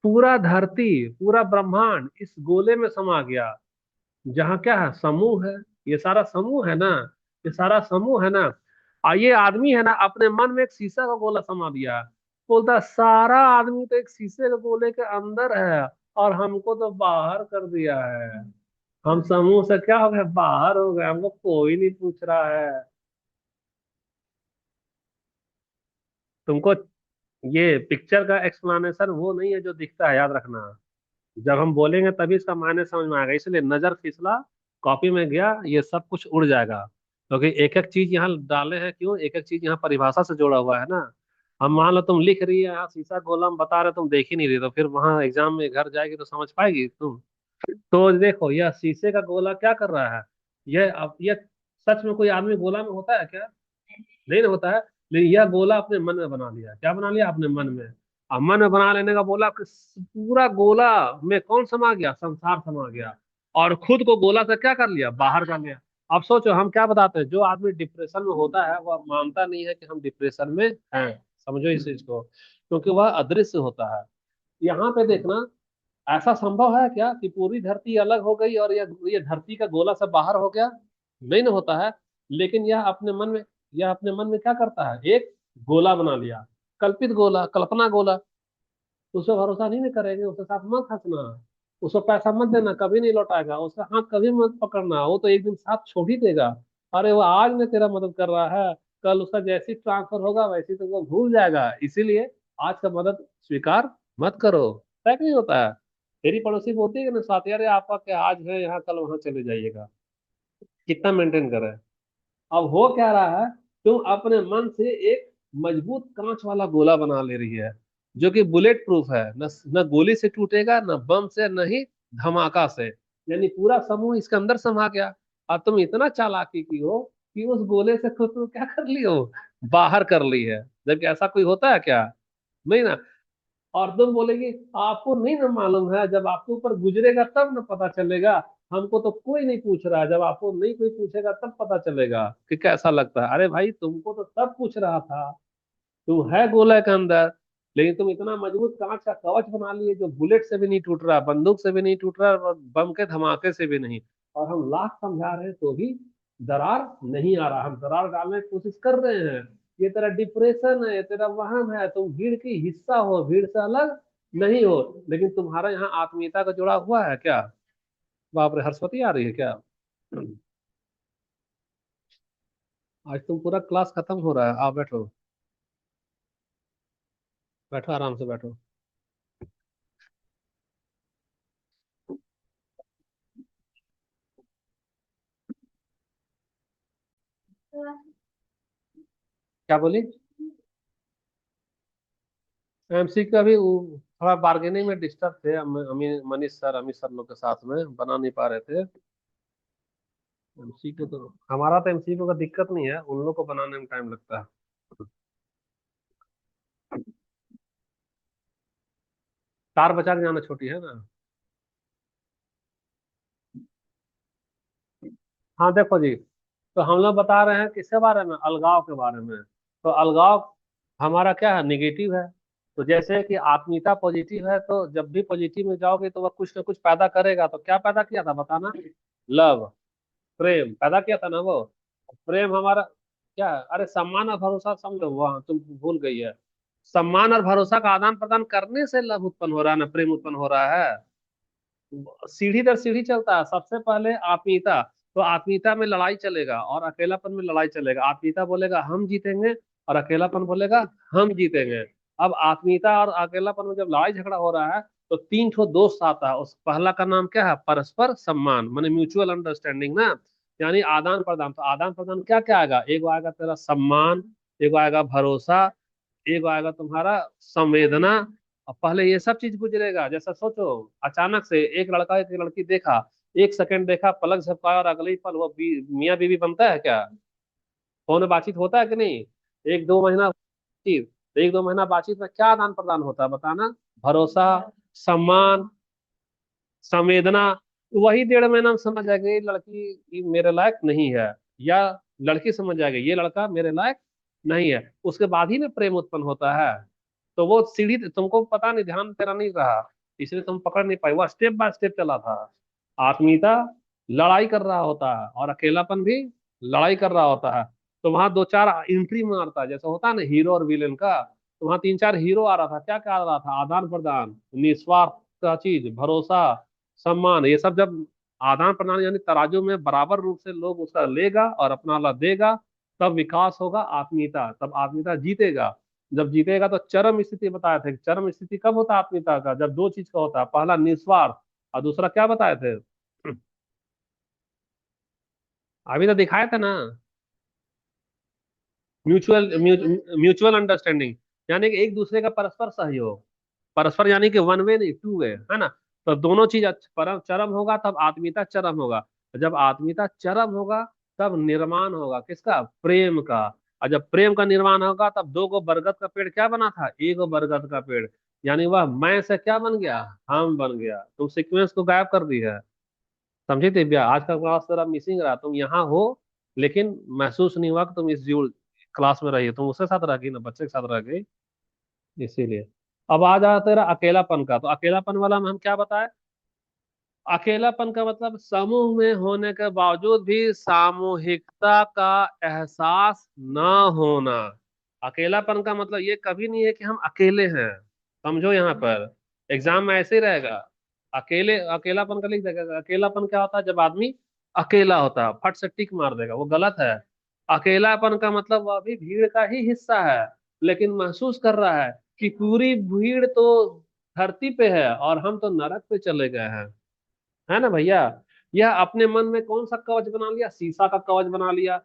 पूरा धरती, पूरा ब्रह्मांड इस गोले में समा गया। जहाँ क्या है, समूह है। ये सारा समूह है ना, ये सारा समूह है ना। ये आदमी है ना, अपने मन में एक शीशा का गोला समा दिया। बोलता है, सारा आदमी तो एक शीशे के गोले के अंदर है और हमको तो बाहर कर दिया है। हम समूह से क्या हो गए, बाहर हो गए, हमको कोई नहीं पूछ रहा है। तुमको ये पिक्चर का एक्सप्लेनेशन वो नहीं है जो दिखता है, याद रखना। जब हम बोलेंगे तभी इसका मायने समझ में आएगा। इसलिए नजर फिसला, कॉपी में गया, ये सब कुछ उड़ जाएगा। क्योंकि एक एक चीज यहाँ डाले हैं, क्यों, एक एक चीज यहाँ परिभाषा से जोड़ा हुआ है ना। हम मान लो तुम लिख रही है यहाँ शीशा गोला, हम बता रहे तुम देख ही नहीं रही, तो फिर वहां एग्जाम में घर जाएगी तो समझ पाएगी तुम। तो देखो यह शीशे का गोला क्या कर रहा है, यह अब यह सच में कोई आदमी गोला में होता है क्या, नहीं ना होता है। लेकिन यह गोला अपने मन में बना लिया, क्या बना लिया अपने मन में। अब मन में बना लेने का बोला कि पूरा गोला में कौन समा गया, संसार समा गया। और खुद को गोला से क्या कर लिया, बाहर कर लिया। अब सोचो हम क्या बताते हैं, जो आदमी डिप्रेशन में होता है वह मानता नहीं है कि हम डिप्रेशन में हैं। समझो इस चीज को, क्योंकि वह अदृश्य होता है। यहाँ पे देखना, ऐसा संभव है क्या कि पूरी धरती अलग हो गई और यह धरती का गोला से बाहर हो गया, नहीं ना होता है। लेकिन यह अपने मन में क्या करता है, एक गोला बना लिया, कल्पित गोला, कल्पना गोला। उसे भरोसा नहीं ना करेंगे, उसके साथ मत हंसना। उसको पैसा मत देना, कभी नहीं लौटाएगा। उसका हाथ कभी मत पकड़ना, वो तो एक दिन साथ छोड़ ही देगा। अरे वो आज में तेरा मदद कर रहा है, कल उसका जैसी ट्रांसफर होगा वैसे तो वो भूल जाएगा। इसीलिए आज का मदद स्वीकार मत करो। तय नहीं होता है। तेरी पड़ोसी बोलती है कि ना साथ, यार ये आपका क्या आज है यहाँ, कल वहां चले जाइएगा। कितना मेंटेन करे। अब हो क्या रहा है, तुम अपने मन से एक मजबूत कांच वाला गोला बना ले रही है, जो कि बुलेट प्रूफ है। न गोली से टूटेगा, न बम से, न ही धमाका से। यानी पूरा समूह इसके अंदर समा गया। और तुम इतना चालाकी की हो कि उस गोले से खुद को क्या कर ली हो, बाहर कर ली है। जबकि ऐसा कोई होता है क्या, नहीं ना। और तुम बोलेगी आपको नहीं ना मालूम है, जब आपके ऊपर गुजरेगा तब ना पता चलेगा। हमको तो कोई नहीं पूछ रहा है, जब आपको नहीं कोई पूछेगा तब पता चलेगा कि कैसा लगता है। अरे भाई तुमको तो सब पूछ रहा था, तुम है गोला के अंदर, लेकिन तुम इतना मजबूत कांच का कवच बना लिए जो बुलेट से भी नहीं टूट रहा, बंदूक से भी नहीं टूट रहा, और बम के धमाके से भी नहीं। और हम लाख समझा रहे हैं तो भी दरार नहीं आ रहा। हम दरार डालने की कोशिश कर रहे हैं। ये तेरा डिप्रेशन है, ये तेरा वहम है, तुम भीड़ की हिस्सा हो, भीड़ से अलग नहीं हो। लेकिन तुम्हारा यहाँ आत्मीयता का जुड़ा हुआ है क्या। बाप रे, सरस्वती आ रही है क्या। आज तुम पूरा क्लास खत्म हो रहा है, आओ बैठो, बैठो आराम से बैठो। क्या बोली, एमसी का भी थोड़ा बार्गेनिंग में डिस्टर्ब थे। मनीष सर, अमित सर लोग के साथ में बना नहीं पा रहे थे। एमसी को तो हमारा तो एमसी को का दिक्कत नहीं है, उन लोग को बनाने में टाइम लगता है। तार बचा के जाना छोटी है ना। हाँ देखो जी, तो हम लोग बता रहे हैं किसके बारे में, अलगाव के बारे में। तो अलगाव हमारा क्या है, निगेटिव है। तो जैसे कि आत्मीयता पॉजिटिव है, तो जब भी पॉजिटिव में जाओगे तो वह कुछ ना कुछ पैदा करेगा। तो क्या पैदा किया था बताना। लव, प्रेम पैदा किया था ना वो। प्रेम हमारा क्या है, अरे सम्मान और भरोसा समझो, वहाँ तुम भूल गई है। सम्मान और भरोसा का आदान प्रदान करने से लव उत्पन्न हो रहा है ना, प्रेम उत्पन्न हो रहा है। सीढ़ी दर सीढ़ी चलता है। सबसे पहले आत्मीयता, तो आत्मीयता में लड़ाई चलेगा और अकेलापन में लड़ाई चलेगा। आत्मीयता बोलेगा हम जीतेंगे, और अकेलापन बोलेगा हम जीतेंगे। अब आत्मीयता और अकेलापन में जब लड़ाई झगड़ा हो रहा है, तो तीन ठो दोस्त आता है। उस पहला का नाम क्या है, परस्पर सम्मान, माने म्यूचुअल अंडरस्टैंडिंग ना, यानी आदान प्रदान। तो आदान प्रदान क्या क्या आएगा, एक आएगा तेरा सम्मान, एक आएगा भरोसा, एक आएगा तुम्हारा संवेदना। अब पहले ये सब चीज गुजरेगा। जैसा सोचो, अचानक से एक लड़का एक लड़की देखा, एक सेकंड देखा, पलक झपकाया, और अगले ही पल वो मियाँ बीवी बनता है क्या। फोन में बातचीत होता है कि नहीं। एक दो महीना बातचीत, तो एक दो महीना बातचीत में क्या आदान प्रदान होता है बताना। भरोसा, सम्मान, संवेदना। वही 1.5 महीना में समझ जाएगा ये लड़की ये मेरे लायक नहीं है, या लड़की समझ जाएगी ये लड़का मेरे लायक नहीं है। उसके बाद ही ना प्रेम उत्पन्न होता है। तो वो सीढ़ी तुमको पता नहीं, ध्यान तेरा नहीं रहा, इसलिए तुम पकड़ नहीं पाई। वह स्टेप बाय स्टेप चला था। आत्मीयता लड़ाई कर रहा होता है, और अकेलापन भी लड़ाई कर रहा होता है। तो वहां दो चार एंट्री मारता है, जैसा होता है ना हीरो और विलेन का। तो वहां तीन चार हीरो आ रहा था, क्या क्या आ रहा था, आदान प्रदान, निस्वार्थ का चीज, भरोसा, सम्मान, ये सब जब आदान प्रदान यानी तराजू में बराबर रूप से लोग उसका लेगा और अपना वाला देगा, तब विकास होगा आत्मीयता, तब आत्मीयता जीतेगा। जब जीतेगा तो चरम स्थिति बताए थे। चरम स्थिति कब होता है आत्मीयता का, जब दो चीज का होता है, पहला निस्वार्थ, और दूसरा क्या बताए थे। अभी तो दिखाए थे ना, म्यूचुअल म्यूचुअल अंडरस्टैंडिंग, यानी कि एक दूसरे का परस्पर सहयोग। परस्पर यानी कि वन वे नहीं, टू वे, है ना। तो दोनों चीज परम चरम होगा तब आत्मीयता चरम होगा। जब आत्मीयता चरम होगा, तब निर्माण होगा किसका, प्रेम का। और जब प्रेम का निर्माण होगा, तब दो गो बरगद का पेड़ क्या बना था, एक गो बरगद का पेड़। यानी वह मैं से क्या बन गया, हम बन गया। तुम सीक्वेंस को गायब कर दी है। समझी दिव्या, आज का क्लास तेरा मिसिंग रहा। तुम यहाँ हो, लेकिन महसूस नहीं हुआ कि तुम इस जीव क्लास में रही हो। तुम उसके साथ रह गई ना, बच्चे के साथ रह गई, इसीलिए। अब आ जा तेरा अकेलापन का। तो अकेलापन वाला में हम क्या बताए, अकेलापन का मतलब समूह में होने के बावजूद भी सामूहिकता का एहसास न होना। अकेलापन का मतलब ये कभी नहीं है कि हम अकेले हैं। समझो यहाँ पर, एग्जाम में ऐसे ही रहेगा। अकेले, अकेलापन का लिख देगा। अकेलापन क्या होता है, जब आदमी अकेला होता है, फट से टिक मार देगा, वो गलत है। अकेलापन का मतलब वह भी भीड़ का ही हिस्सा है, लेकिन महसूस कर रहा है कि पूरी भीड़ तो धरती पे है और हम तो नरक पे चले गए हैं, है ना भैया। यह अपने मन में कौन सा कवच बना लिया, शीशा का कवच बना लिया।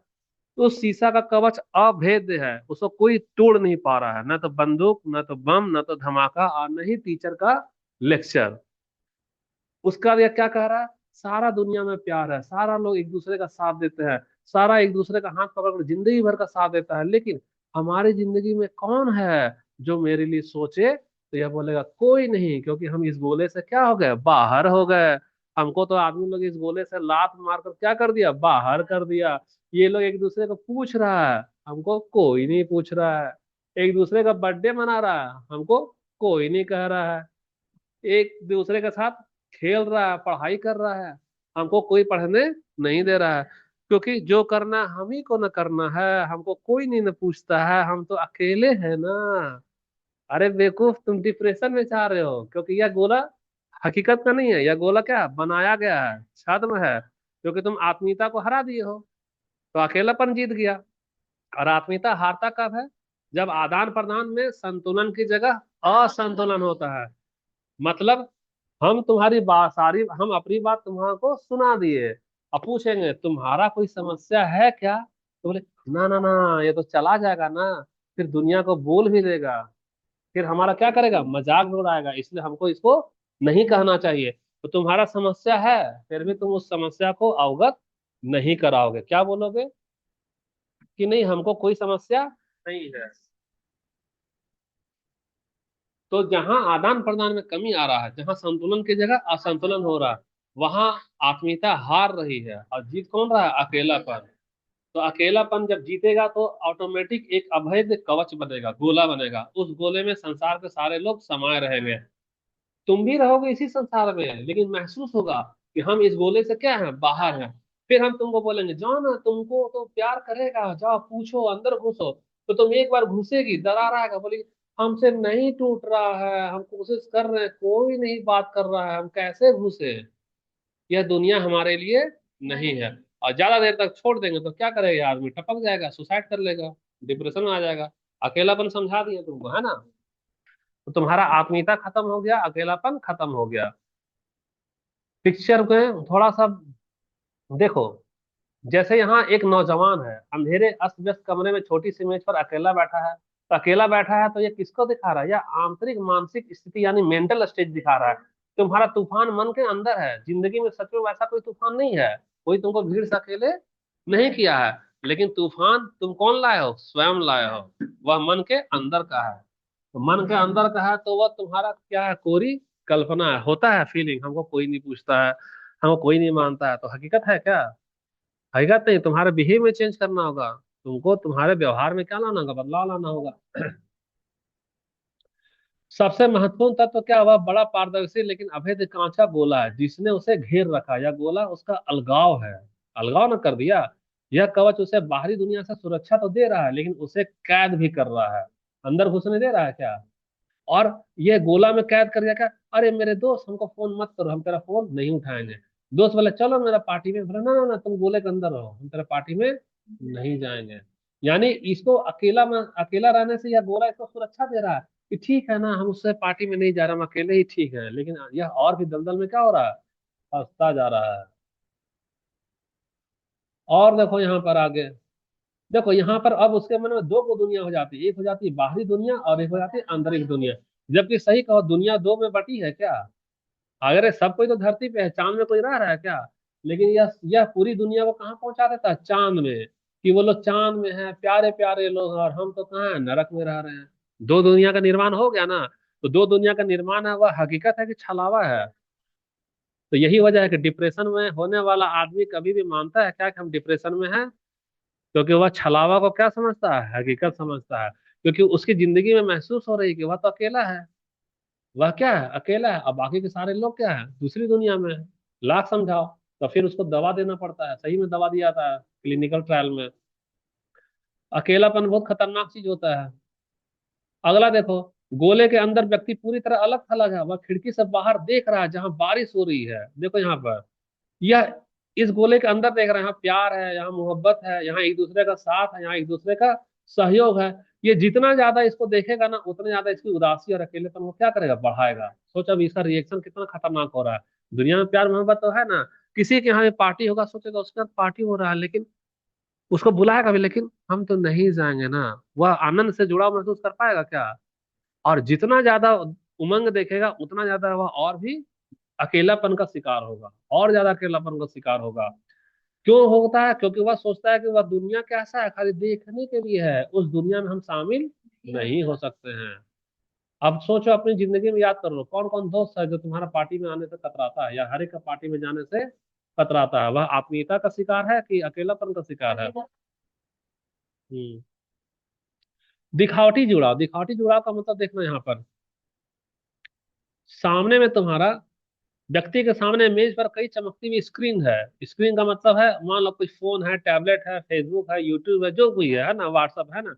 तो उस शीशा का कवच अभेद्य है, उसको कोई तोड़ नहीं पा रहा है, न तो बंदूक, न तो बम, न तो धमाका, और न ही टीचर का लेक्चर। उसका यह क्या कह रहा है, सारा दुनिया में प्यार है, सारा लोग एक दूसरे का साथ देते हैं, सारा एक दूसरे का हाथ पकड़कर जिंदगी भर का साथ देता है, लेकिन हमारी जिंदगी में कौन है जो मेरे लिए सोचे। तो यह बोलेगा कोई नहीं, क्योंकि हम इस गोले से क्या हो गए, बाहर हो गए। हमको तो आदमी लोग इस गोले से लात मारकर क्या कर दिया, बाहर कर दिया। ये लोग एक दूसरे को पूछ रहा है, हमको कोई नहीं पूछ रहा है। एक दूसरे का बर्थडे मना रहा है, हमको कोई नहीं कह रहा है। एक दूसरे के साथ खेल रहा है, पढ़ाई कर रहा है, हमको कोई पढ़ने नहीं दे रहा है। क्योंकि जो करना हम ही को न करना है, हमको कोई नहीं न पूछता है, हम तो अकेले हैं ना। अरे बेवकूफ, तुम डिप्रेशन में जा रहे हो, क्योंकि यह गोला हकीकत का नहीं है। यह गोला क्या बनाया गया है, छद्म है, क्योंकि तुम आत्मीयता को हरा दिए हो। तो अकेलापन जीत गया। और आत्मीयता हारता कब है, जब आदान प्रदान में संतुलन की जगह असंतुलन होता है। मतलब हम तुम्हारी बात सारी, हम अपनी बात तुम्हारा को सुना दिए। अब पूछेंगे तुम्हारा कोई समस्या है क्या, तो बोले ना ना ना, ये तो चला जाएगा ना, फिर दुनिया को बोल भी देगा, फिर हमारा क्या करेगा, मजाक भी उड़ाएगा, इसलिए हमको इसको नहीं कहना चाहिए। तो तुम्हारा समस्या है, फिर भी तुम उस समस्या को अवगत नहीं कराओगे, क्या बोलोगे कि नहीं हमको कोई समस्या नहीं है। तो जहां आदान प्रदान में कमी आ रहा है, जहां संतुलन की जगह असंतुलन हो रहा है, वहां आत्मीयता हार रही है और जीत कौन रहा है? अकेलापन। तो अकेलापन जब जीतेगा तो ऑटोमेटिक एक अभेद कवच बनेगा, गोला बनेगा, उस गोले में संसार के सारे लोग समाये रहेंगे। तुम भी रहोगे इसी संसार में, लेकिन महसूस होगा कि हम इस गोले से क्या है, बाहर हैं। फिर हम तुमको बोलेंगे जाओ ना, तुमको तो प्यार करेगा, जाओ पूछो, अंदर घुसो। तो तुम एक बार घुसेगी, दरार आएगा, बोलेगी हमसे नहीं टूट रहा है, हम कोशिश कर रहे हैं, कोई नहीं बात कर रहा है, हम कैसे घुसे? यह दुनिया हमारे लिए नहीं है। और ज्यादा देर तक छोड़ देंगे तो क्या करेगा आदमी? टपक जाएगा, सुसाइड कर लेगा, डिप्रेशन में आ जाएगा। अकेलापन समझा दिया तुमको, है ना? तो तुम्हारा आत्मीयता खत्म हो गया, अकेलापन खत्म हो गया। पिक्चर को थोड़ा सा देखो। जैसे यहाँ एक नौजवान है, अंधेरे अस्त व्यस्त कमरे में छोटी सी मेज पर अकेला बैठा है। तो अकेला बैठा है तो ये किसको दिखा रहा है? यह आंतरिक मानसिक स्थिति यानी मेंटल स्टेज दिखा रहा है। तुम्हारा तूफान मन के अंदर है। जिंदगी में सच में वैसा कोई तूफान नहीं है, कोई तुमको भीड़ से अकेले नहीं किया है। लेकिन तूफान तुम कौन लाए हो? स्वयं लाए हो। वह मन के अंदर का है। तो मन के अंदर का है तो वह तुम्हारा क्या है? कोरी कल्पना है। होता है फीलिंग, हमको कोई नहीं पूछता है, हमको कोई नहीं मानता है, तो हकीकत है क्या? हकीकत नहीं। तुम्हारे बिहेव में चेंज करना होगा, तुमको तुम्हारे व्यवहार में क्या लाना होगा? बदलाव लाना होगा। सबसे महत्वपूर्ण तत्व क्या हुआ? बड़ा पारदर्शी लेकिन अभेद कांच का गोला है जिसने उसे घेर रखा। यह गोला उसका अलगाव है। अलगाव न कर दिया। यह कवच उसे बाहरी दुनिया से सुरक्षा तो दे रहा है, लेकिन उसे कैद भी कर रहा है। अंदर घुसने दे रहा है क्या? और ये गोला में कैद कर दिया क्या? अरे मेरे दोस्त, हमको फोन मत करो, हम तेरा फोन नहीं उठाएंगे। दोस्त बोले चलो मेरा पार्टी में, बोले ना ना ना, तुम गोले के अंदर रहो, हम तेरा पार्टी में नहीं जाएंगे। यानी इसको अकेला में, अकेला रहने से यह गोला इसको सुरक्षा दे रहा है कि ठीक है ना, हम उससे पार्टी में नहीं जा रहे, हम अकेले ही ठीक है। लेकिन यह और भी दलदल में क्या हो रहा है? फंसता जा रहा है। और देखो यहाँ पर आगे, देखो यहाँ पर अब उसके मन में दो को दुनिया हो जाती है। एक हो जाती है बाहरी दुनिया और एक हो जाती है आंतरिक दुनिया। जबकि सही कहो, दुनिया दो में बटी है क्या? अगर ये सब कोई तो धरती पे है, चांद में कोई रह रहा है क्या? लेकिन यह पूरी दुनिया को कहाँ पहुंचा देता है? चांद में। कि वो लोग चांद में हैं, प्यारे प्यारे लोग, और हम तो कहाँ है? नरक में रह रहे हैं। दो दुनिया का निर्माण हो गया ना। तो दो दुनिया का निर्माण है, वह हकीकत है कि छलावा है? तो यही वजह है कि डिप्रेशन में होने वाला आदमी कभी भी मानता है क्या कि हम डिप्रेशन में हैं? क्योंकि वह छलावा को क्या समझता है? हकीकत समझता है। क्योंकि उसकी जिंदगी में महसूस हो रही है कि वह तो अकेला है। वह क्या है? अकेला है। अब बाकी के सारे लोग क्या है? दूसरी दुनिया में है। लाख समझाओ तो फिर उसको दवा देना पड़ता है। सही में दवा दिया जाता है क्लिनिकल ट्रायल में। अकेलापन बहुत खतरनाक चीज होता है। अगला देखो, गोले के अंदर व्यक्ति पूरी तरह अलग थलग है। वह खिड़की से बाहर देख रहा है जहां बारिश हो रही है। देखो यहाँ पर, यह इस गोले के अंदर देख रहे हैं, यहाँ प्यार है, यहाँ मोहब्बत है, यहाँ एक दूसरे का साथ है, यहाँ एक दूसरे का सहयोग है। ये जितना ज्यादा इसको देखेगा ना, उतना ज्यादा इसकी उदासी और अकेलेपन को क्या करेगा? बढ़ाएगा। सोच अब इसका रिएक्शन कितना खतरनाक हो रहा है। दुनिया में प्यार मोहब्बत तो है ना, किसी के यहाँ पार्टी होगा, सोचेगा उसके यहाँ पार्टी हो रहा है, लेकिन उसको बुलाएगा भी, लेकिन हम तो नहीं जाएंगे ना। वह आनंद से जुड़ाव महसूस कर पाएगा क्या? और जितना ज्यादा उमंग देखेगा, उतना ज्यादा वह और भी अकेलापन का शिकार होगा, और ज्यादा अकेलापन का शिकार होगा। क्यों होता है? क्योंकि वह सोचता है कि वह दुनिया कैसा है, खाली देखने के लिए है, उस दुनिया में हम शामिल नहीं हो सकते हैं। अब सोचो, अपनी जिंदगी में याद कर लो, कौन कौन दोस्त है जो तुम्हारा पार्टी में आने से कतराता है, या हर एक का पार्टी में जाने से कतराता है? वह आत्मीयता का शिकार है कि अकेलापन का शिकार है? हम्म। दिखावटी जुड़ाव। दिखावटी जुड़ाव का मतलब देखना यहाँ पर, सामने में तुम्हारा व्यक्ति के सामने मेज पर कई चमकती हुई स्क्रीन है। स्क्रीन का मतलब है, मान लो कुछ फोन है, टैबलेट है, फेसबुक है, यूट्यूब है, जो कोई है ना, व्हाट्सअप है ना।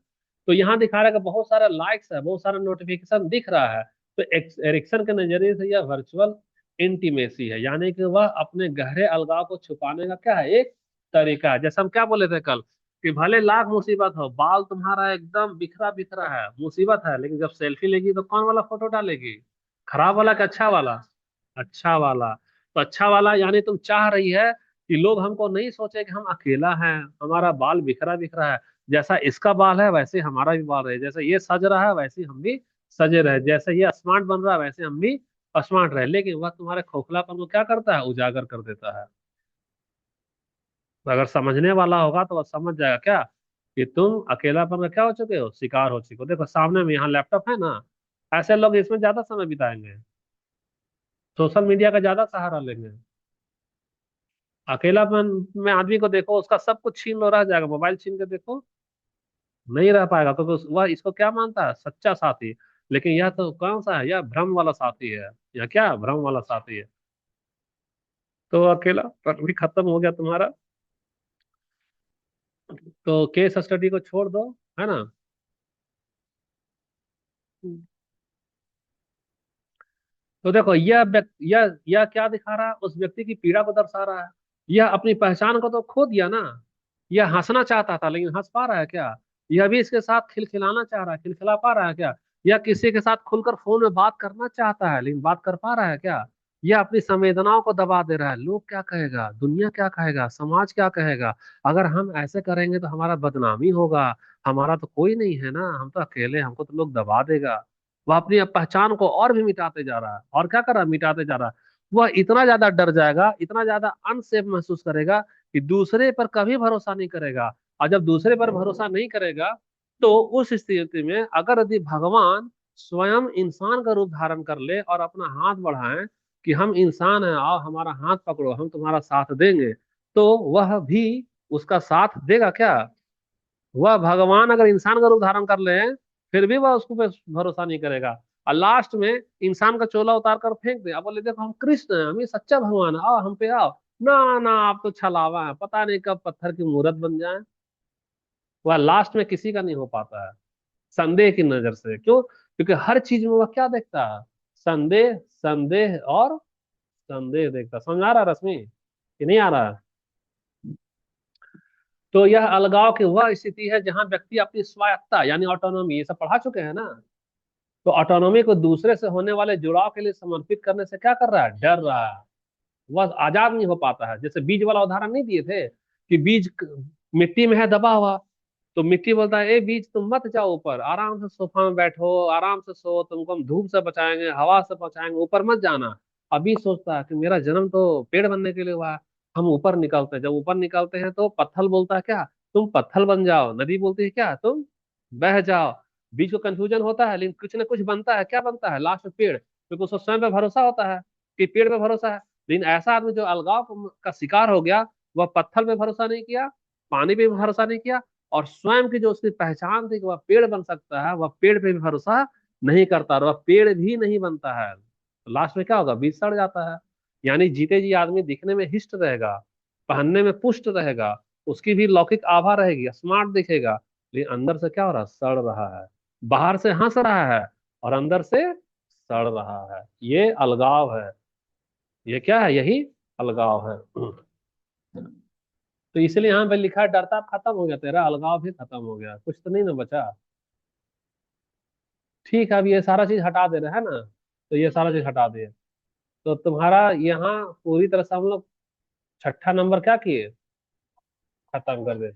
तो यहाँ दिखा रहा है कि बहुत सारा लाइक्स है, बहुत सारा नोटिफिकेशन दिख रहा है। तो एरिक्सन के नजरिए से यह वर्चुअल इंटीमेसी है, यानी कि वह अपने गहरे अलगाव को छुपाने का क्या है? एक तरीका है। जैसे हम क्या बोले थे कल, कि भले लाख मुसीबत हो, बाल तुम्हारा एकदम बिखरा बिखरा है, मुसीबत है, लेकिन जब सेल्फी लेगी तो कौन वाला फोटो डालेगी? खराब वाला कि अच्छा वाला? अच्छा वाला। तो अच्छा वाला यानी तुम चाह रही है कि लोग हमको नहीं सोचे कि हम अकेला हैं, हमारा बाल बिखरा बिखरा है। जैसा इसका बाल है वैसे हमारा भी बाल रहे, जैसे ये सज रहा है वैसे हम भी सजे रहे, जैसे ये स्मार्ट बन रहा है वैसे हम भी स्मार्ट रहे। लेकिन वह तुम्हारे खोखलापन को क्या करता है? उजागर कर देता है। तो अगर समझने वाला होगा तो वह समझ जाएगा क्या, कि तुम अकेलापन का क्या हो चुके हो? शिकार हो चुके हो। देखो सामने में यहाँ लैपटॉप है ना, ऐसे लोग इसमें ज्यादा समय बिताएंगे, सोशल मीडिया का ज्यादा सहारा लेंगे। अकेलापन में आदमी को देखो, उसका सब कुछ छीन लो, रह जाएगा, मोबाइल छीन के देखो, नहीं रह पाएगा। तो वह इसको क्या मानता है, सच्चा साथी। लेकिन यह तो कौन सा है, यह भ्रम वाला साथी है। यह क्या, भ्रम वाला साथी है। तो अकेला पर भी खत्म हो गया तुम्हारा। तो केस स्टडी को छोड़ दो, है ना। तो देखो, यह क्या दिखा रहा है, उस व्यक्ति की पीड़ा को दर्शा रहा है। यह अपनी पहचान को तो खो दिया ना। यह हंसना चाहता था लेकिन हंस पा रहा है क्या? यह भी इसके साथ खिलखिलाना चाह रहा है, खिलखिला पा रहा है क्या? यह किसी के साथ खुलकर फोन में बात करना चाहता है लेकिन बात कर पा रहा है क्या? यह अपनी संवेदनाओं को दबा दे रहा है। लोग क्या कहेगा, दुनिया क्या कहेगा, समाज क्या कहेगा, अगर हम ऐसे करेंगे तो हमारा बदनामी होगा, हमारा तो कोई नहीं है ना, हम तो अकेले, हमको तो लोग दबा देगा। वह अपनी पहचान को और भी मिटाते जा रहा है, और क्या कर रहा है, मिटाते जा रहा है। वह इतना ज्यादा डर जाएगा, इतना ज्यादा अनसेफ महसूस करेगा कि दूसरे पर कभी भरोसा नहीं करेगा। और जब दूसरे पर भरोसा नहीं करेगा, तो उस स्थिति में अगर यदि भगवान स्वयं इंसान का रूप धारण कर ले और अपना हाथ बढ़ाए कि हम इंसान हैं, आओ हमारा हाथ पकड़ो, हम तुम्हारा साथ देंगे, तो वह भी उसका साथ देगा क्या? वह भगवान अगर इंसान का रूप धारण कर ले, फिर भी वह उसको पे भरोसा नहीं करेगा। और लास्ट में इंसान का चोला उतार कर फेंक दे, अब बोले देखो हम कृष्ण हैं, हम ही सच्चा भगवान है, आओ हम पे आओ। ना ना, आप तो छलावा है, पता नहीं कब पत्थर की मूरत बन जाए। वह लास्ट में किसी का नहीं हो पाता है, संदेह की नजर से। क्यों? क्योंकि हर चीज में वह क्या देखता है, संदेह, संदेह और संदेह देखता। समझ आ रहा है रश्मि कि नहीं आ रहा है? तो यह अलगाव की वह स्थिति है जहां व्यक्ति अपनी स्वायत्ता यानी ऑटोनॉमी, ये सब पढ़ा चुके हैं ना। तो ऑटोनॉमी को दूसरे से होने वाले जुड़ाव के लिए समर्पित करने से क्या कर रहा है, डर रहा है। वह आजाद नहीं हो पाता है। जैसे बीज वाला उदाहरण नहीं दिए थे कि मिट्टी में है दबा हुआ, तो मिट्टी बोलता है ए बीज तुम मत जाओ ऊपर, आराम से सोफा में बैठो, आराम से सो, तुमको हम धूप से बचाएंगे, हवा से बचाएंगे, ऊपर मत जाना। अभी सोचता है कि मेरा जन्म तो पेड़ बनने के लिए हुआ है। हम ऊपर निकलते हैं, जब ऊपर निकलते हैं तो पत्थल बोलता है क्या, तुम पत्थल बन जाओ, नदी बोलती है क्या, तुम बह जाओ। बीज को कंफ्यूजन होता है लेकिन कुछ ना कुछ बनता है, क्या बनता है लास्ट में, पेड़, क्योंकि उसको स्वयं पे भरोसा होता है कि पेड़ पे भरोसा है। लेकिन ऐसा आदमी जो अलगाव का शिकार हो गया, वह पत्थर पे भरोसा नहीं किया, पानी पे भी भरोसा नहीं किया, और स्वयं की जो उसकी पहचान थी कि वह पेड़ बन सकता है, वह पेड़ पे भी भरोसा नहीं करता, और वह पेड़ भी नहीं बनता है। तो लास्ट में क्या होगा, बीज सड़ जाता है। यानी जीते जी आदमी दिखने में हिष्ट रहेगा, पहनने में पुष्ट रहेगा, उसकी भी लौकिक आभा रहेगी, स्मार्ट दिखेगा, लेकिन अंदर से क्या हो रहा है, सड़ रहा है। बाहर से हंस रहा है और अंदर से सड़ रहा है। ये अलगाव है। ये क्या है, यही अलगाव है। तो इसलिए यहाँ पे लिखा है, डरता खत्म हो गया, तेरा अलगाव भी खत्म हो गया, कुछ तो नहीं ना बचा। ठीक है, अब ये सारा चीज हटा दे रहे हैं ना, तो ये सारा चीज हटा दिए, तो तुम्हारा यहाँ पूरी तरह से हम लोग छठा नंबर क्या किए, खत्म कर दे।